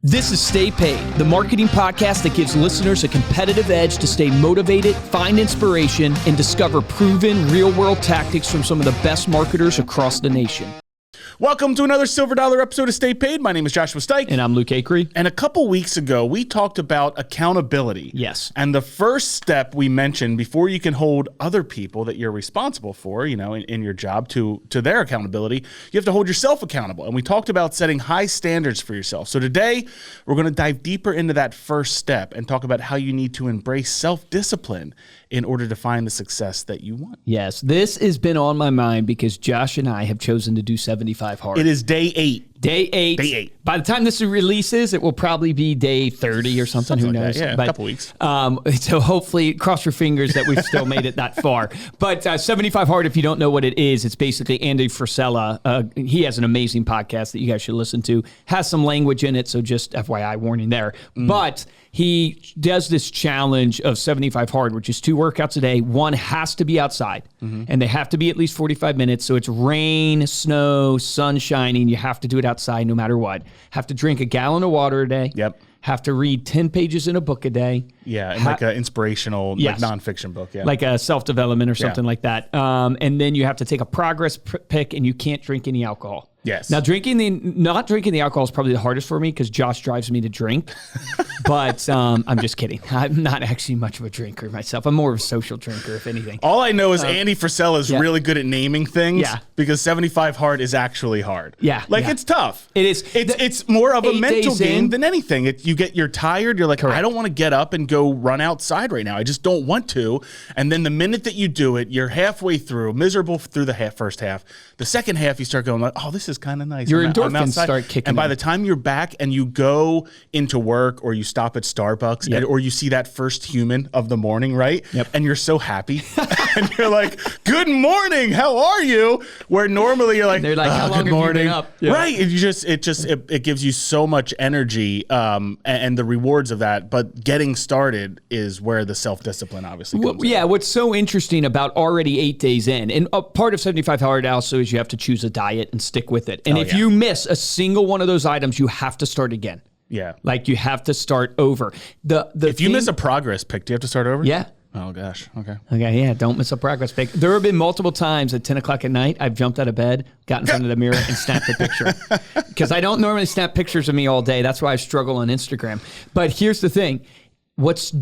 This is Stay Paid, the marketing podcast that gives listeners a competitive edge to stay motivated, find inspiration, and discover proven real-world tactics from some of the best marketers across the nation. Welcome to another Silver Dollar episode of Stay Paid. My name is Joshua Stike. And I'm Luke Acree. And a couple weeks ago, we talked about accountability. Yes. And the first step we mentioned before you can hold other people that you're responsible for, in your job to their accountability, you have to hold yourself accountable. And we talked about setting high standards for yourself. So today, we're going to dive deeper into that first step and talk about how you need to embrace self-discipline in order to find the success that you want. Yes, this has been on my mind because Josh and I have chosen to do 75 hard. It is day 8. Day 8. Day 8. By the time this releases, it will probably be day 30 or something. Who knows? That, yeah, but, a couple weeks. So hopefully, cross your fingers that we've still made it that far. But 75 Hard, if you don't know what it is, it's basically Andy Frisella. He has an amazing podcast that you guys should listen to. Has some language in it, so just FYI warning there. But he does this challenge of 75 hard, which is 2 workouts a day. One has to be outside, and they have to be at least 45 minutes. So it's rain, snow, sun shining. You have to do it outside no matter what. Have to drink a gallon of water a day. Yep. Have to read 10 pages in a book a day. Yeah, and like an inspirational, Yes. like nonfiction book. Yeah. Like a self-development or something like that. And then you have to take a progress pick, and you can't drink any alcohol. Yes. Now, not drinking the alcohol is probably the hardest for me because Josh drives me to drink. But I'm just kidding. I'm not actually much of a drinker myself. I'm more of a social drinker, if anything. All I know is Andy Frisella is really good at naming things. Yeah. Because 75 hard is actually hard. Yeah. Like Yeah. it's tough. It is. It's more of a 8 mental days game in. than anything. You're tired. You're like, Correct. I don't want to get up and go run outside right now. I just don't want to. And then the minute that you do it, you're halfway through, miserable through the first half. The second half, you start going like, oh, this is kind of nice. Your I'm endorphins outside. start kicking And by in. the time you're back and you go into work or you stop at Starbucks or you see that first human of the morning, right? Yep. And you're so happy. And you're like, good morning, how are you? Where normally you're like, They're like, how long good have you morning. been up? Yeah. Right. It gives you so much energy and the rewards of that. But getting started is where the self-discipline obviously comes in. Yeah, what's so interesting about already 8 days in, and a part of 75 hard also is you have to choose a diet and stick with it. And if you miss a single one of those items, you have to start again. Yeah. Like you have to start over. If you miss a progress pick, do you have to start over? Yeah. Oh, gosh. Okay. Okay, yeah, don't miss a progress pic. There have been multiple times at 10 o'clock at night, I've jumped out of bed, got in front of the mirror, and snapped a picture. Because I don't normally snap pictures of me all day. That's why I struggle on Instagram. But here's the thing. What's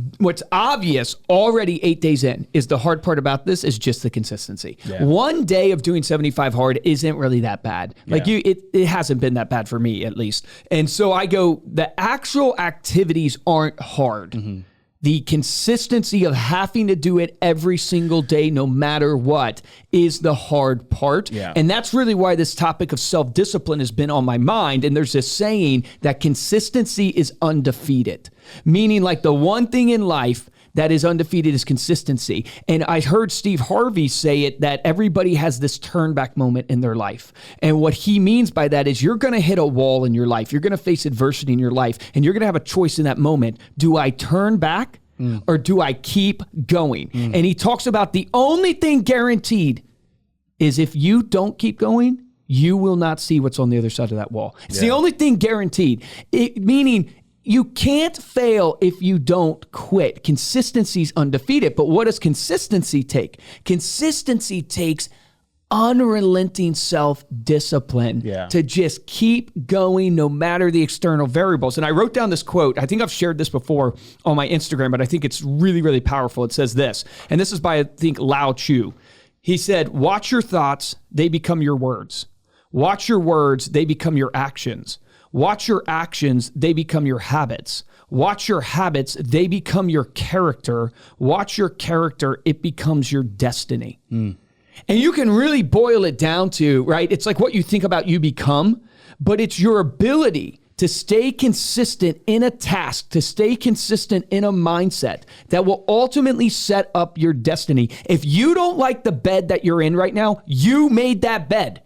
obvious already 8 days in is the hard part about this is just the consistency. Yeah. One day of doing 75 hard isn't really that bad. Like Yeah. it hasn't been that bad for me at least. And so I go, the actual activities aren't hard. The consistency of having to do it every single day, no matter what, is the hard part. Yeah. And that's really why this topic of self-discipline has been on my mind. And there's this saying that consistency is undefeated, meaning like the one thing in life that is undefeated is consistency. And I heard Steve Harvey say it, that everybody has this turn back moment in their life. And what he means by that is you're going to hit a wall in your life. You're going to face adversity in your life, and you're going to have a choice in that moment. Do I turn back or do I keep going? And he talks about the only thing guaranteed is if you don't keep going, you will not see what's on the other side of that wall. It's the only thing guaranteed, meaning you can't fail if you don't quit. Consistency's undefeated. But what does consistency take? Consistency takes unrelenting self-discipline to just keep going no matter the external variables. And I wrote down this quote. I think I've shared this before on my Instagram, but I think it's really, really powerful. It says this, and this is by, I think, Lao Tzu. He said, watch your thoughts, they become your words. Watch your words, they become your actions. Watch your actions, they become your habits. Watch your habits, they become your character. Watch your character, it becomes your destiny. And you can really boil it down to, right? It's like what you think about you become, but it's your ability to stay consistent in a task, to stay consistent in a mindset that will ultimately set up your destiny. If you don't like the bed that you're in right now, you made that bed.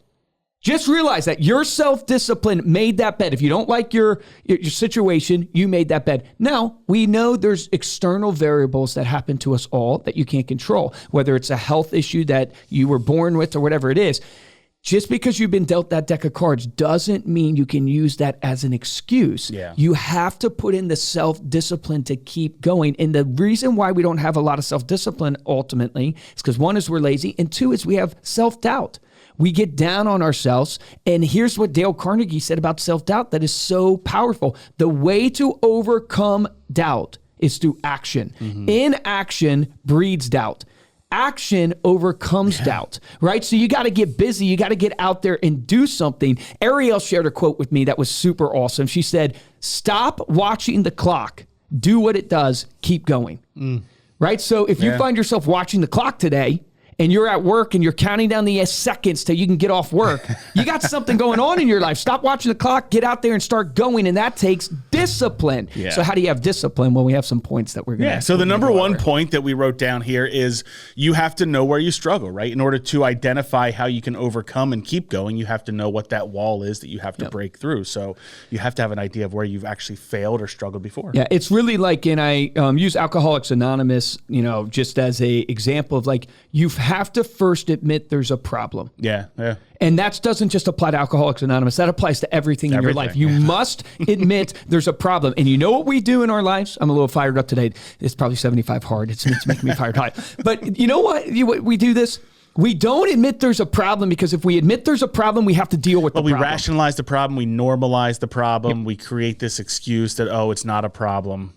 Just realize that your self-discipline made that bed. If you don't like your situation, you made that bed. Now, we know there's external variables that happen to us all that you can't control, whether it's a health issue that you were born with or whatever it is. Just because you've been dealt that deck of cards doesn't mean you can use that as an excuse. Yeah. You have to put in the self-discipline to keep going. And the reason why we don't have a lot of self-discipline ultimately is because one is we're lazy, and two is we have self-doubt. We get down on ourselves. And here's what Dale Carnegie said about self-doubt that is so powerful. The way to overcome doubt is through action. Inaction breeds doubt. Action overcomes doubt, right? So you got to get busy. You got to get out there and do something. Ariel shared a quote with me that was super awesome. She said, stop watching the clock. Do what it does. Keep going, right? So if you find yourself watching the clock today, and you're at work and you're counting down the seconds till you can get off work, you got something going on in your life. Stop watching the clock, get out there and start going. And that takes discipline. Yeah. So how do you have discipline? Well, we have some points that we're going to. So the number one point that we wrote down here is you have to know where you struggle, right? In order to identify how you can overcome and keep going, you have to know what that wall is that you have to break through. So you have to have an idea of where you've actually failed or struggled before. Yeah, it's really like, and I use Alcoholics Anonymous, just as a example of like, you have to first admit there's a problem. Yeah. And that doesn't just apply to Alcoholics Anonymous. That applies to everything in your life. You must admit there's a problem. And you know what we do in our lives? I'm a little fired up today. It's probably 75 hard. It's making me fired high. But you know what? We do this. We don't admit there's a problem because if we admit there's a problem, we have to deal with the problem. We rationalize the problem. We normalize the problem. We create this excuse that, it's not a problem.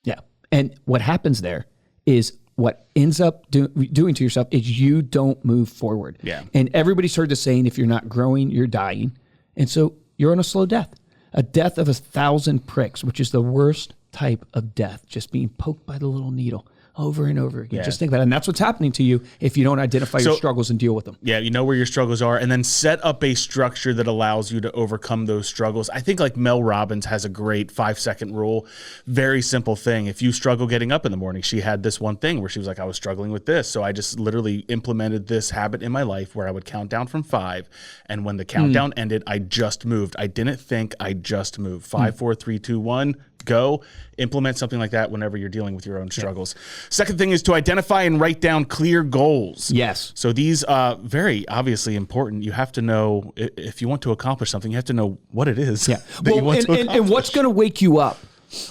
Yeah. And what happens there is what ends up doing to yourself is you don't move forward. Yeah. And everybody's heard the saying, if you're not growing, you're dying. And so you're on a slow death, a death of 1,000 pricks, which is the worst type of death, just being poked by the little needle over and over again. Just think about it. And that's what's happening to you if you don't identify your struggles and deal with them. Yeah, you know where your struggles are, and then set up a structure that allows you to overcome those struggles. I think like Mel Robbins has a great 5-second rule. Very simple thing. If you struggle getting up in the morning, she had this one thing where she was like, I was struggling with this. So I just literally implemented this habit in my life where I would count down from 5. And when the countdown ended, I just moved. I didn't think, I just moved. 5, 4, 3, 2, 1. Go implement something like that whenever you're dealing with your own struggles. Second thing is to identify and write down clear goals. Yes. So these are very obviously important. You have to know if you want to accomplish something, you have to know what it is. Yeah. And what's going to wake you up?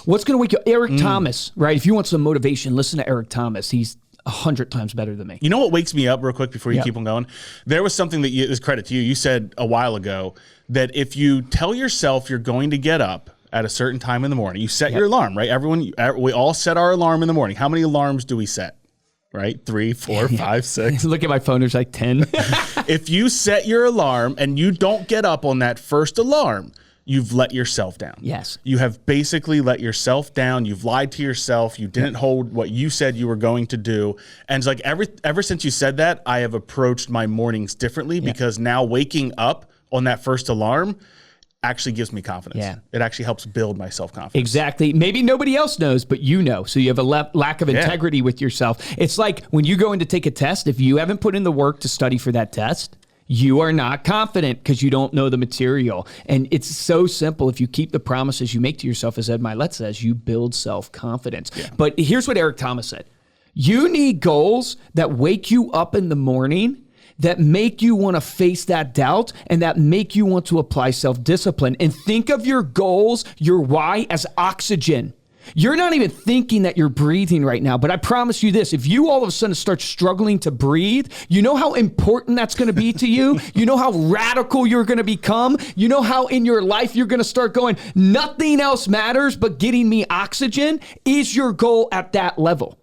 What's going to wake you up? Eric Thomas, right? If you want some motivation, listen to Eric Thomas. He's 100 times better than me. You know what wakes me up real quick before you keep on going? There was something that is credit to you. You said a while ago that if you tell yourself you're going to get up at a certain time in the morning, you set your alarm, right? We all set our alarm in the morning. How many alarms do we set? Right? 3, 4, 5, 6. Look at my phone. There's like 10. If you set your alarm and you don't get up on that first alarm, you've let yourself down. Yes. You have basically let yourself down. You've lied to yourself. You didn't hold what you said you were going to do. And it's like ever since you said that, I have approached my mornings differently because now waking up on that first alarm actually gives me confidence. Yeah. It actually helps build my self-confidence. Exactly. Maybe nobody else knows, but you know. So you have a lack of integrity with yourself. It's like when you go in to take a test, if you haven't put in the work to study for that test, you are not confident because you don't know the material. And it's so simple. If you keep the promises you make to yourself, as Ed Milet says, you build self-confidence. Yeah. But here's what Eric Thomas said. You need goals that wake you up in the morning, that make you want to face that doubt, and that make you want to apply self-discipline. And think of your goals, your why, as oxygen. You're not even thinking that you're breathing right now, but I promise you this, if you all of a sudden start struggling to breathe, you know how important that's going to be to you? You know how radical you're going to become? You know how in your life you're going to start going, nothing else matters but getting me oxygen? Is your goal at that level?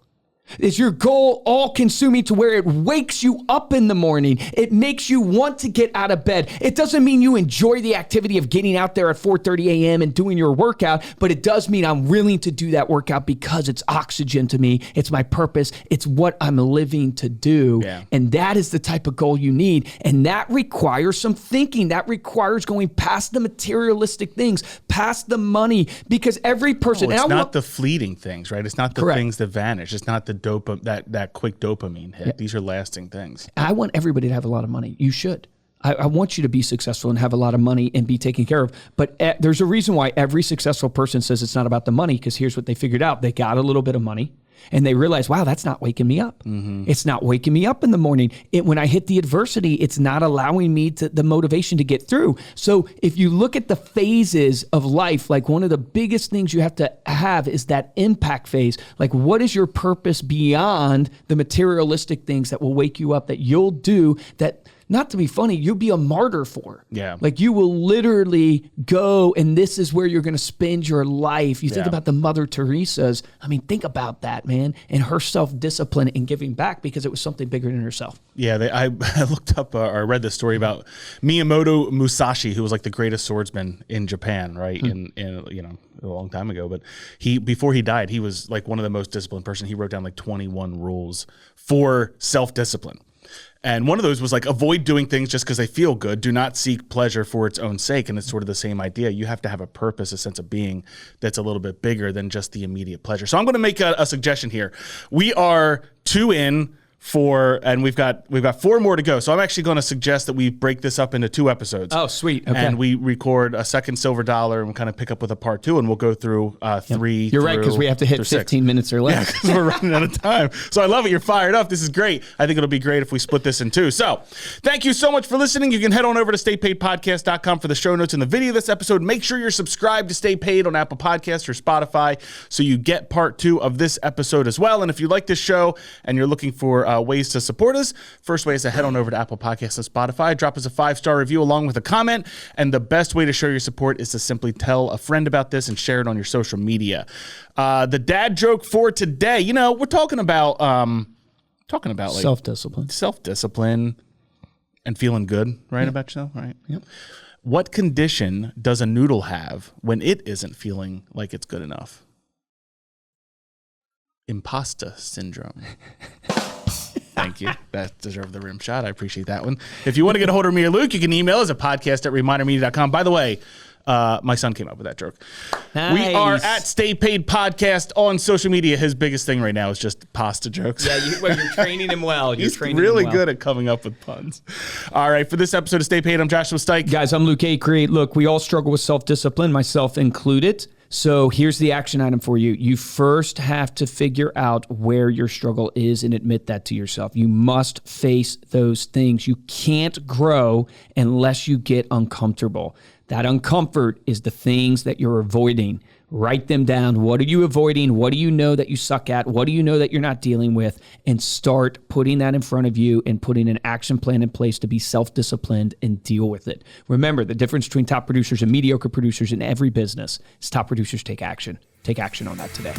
Is your goal all-consuming to where it wakes you up in the morning? It makes you want to get out of bed. It doesn't mean you enjoy the activity of getting out there at 4:30 a.m. and doing your workout, but it does mean I'm willing to do that workout because it's oxygen to me. It's my purpose. It's what I'm living to do. Yeah. And that is the type of goal you need. And that requires some thinking. That requires going past the materialistic things, past the money, because every person... it's not the fleeting things, right? It's not the things that vanish. It's not the that quick dopamine hit. These are lasting things. I want everybody to have a lot of money. You should. I want you to be successful and have a lot of money and be taken care of. But there's a reason why every successful person says it's not about the money, because here's what they figured out. They got a little bit of money. And they realize, wow, that's not waking me up. It's not waking me up in the morning. When I hit the adversity, it's not allowing me the motivation to get through. So if you look at the phases of life, like one of the biggest things you have to have is that impact phase. Like, what is your purpose beyond the materialistic things that will wake you up, that you'll do, that, not to be funny, you'll be a martyr for. Yeah. Like, you will literally go, and this is where you're going to spend your life. You think about the Mother Teresa's. I mean, think about that, man, and her self-discipline and giving back because it was something bigger than herself. Yeah, I looked up or read this story about Miyamoto Musashi, who was like the greatest swordsman in Japan, right? In a long time ago. But before he died, he was like one of the most disciplined person. He wrote down like 21 rules for self-discipline. And one of those was like, avoid doing things just because they feel good. Do not seek pleasure for its own sake. And it's sort of the same idea. You have to have a purpose, a sense of being that's a little bit bigger than just the immediate pleasure. So I'm going to make a suggestion here. We are 2 in and we've got 4 more to go. So I'm actually going to suggest that we break this up into 2 episodes. Oh, sweet. Okay. And we record a second silver dollar and we'll kind of pick up with a part 2, and we'll go through 3. You're right, because we have to hit 15 minutes or less. Yeah, because we're running out of time. So I love it. You're fired up. This is great. I think it'll be great if we split this in 2. So thank you so much for listening. You can head on over to staypaidpodcast.com for the show notes and the video of this episode. Make sure you're subscribed to Stay Paid on Apple Podcasts or Spotify so you get part 2 of this episode as well. And if you like this show and you're looking for ways to support us, first way is to head on over to Apple Podcasts and Spotify, drop us a 5-star review along with a comment, and the best way to show your support is to simply tell a friend about this and share it on your social media. The dad joke for today, we're talking about like self-discipline and feeling good, right? About yourself, right? Yep. What condition does a noodle have when it isn't feeling like it's good enough? Imposter syndrome. Thank you. That deserved the rim shot. I appreciate that one. If you want to get a hold of me or Luke, you can email us at podcast@remindermedia.com. By the way, my son came up with that joke. Nice. We are at Stay Paid Podcast on social media. His biggest thing right now is just pasta jokes. Yeah, you're training him well. He's really good at coming up with puns. All right, for this episode of Stay Paid, I'm Joshua Stike. Guys, I'm Luke Acree. Look, we all struggle with self-discipline, myself included. So here's the action item for you. You first have to figure out where your struggle is and admit that to yourself. You must face those things. You can't grow unless you get uncomfortable. That uncomfort is the things that you're avoiding. Write them down. What are you avoiding? What do you know that you suck at? What do you know that you're not dealing with? And start putting that in front of you and putting an action plan in place to be self-disciplined and deal with it. Remember, the difference between top producers and mediocre producers in every business is top producers take action. Take action on that today.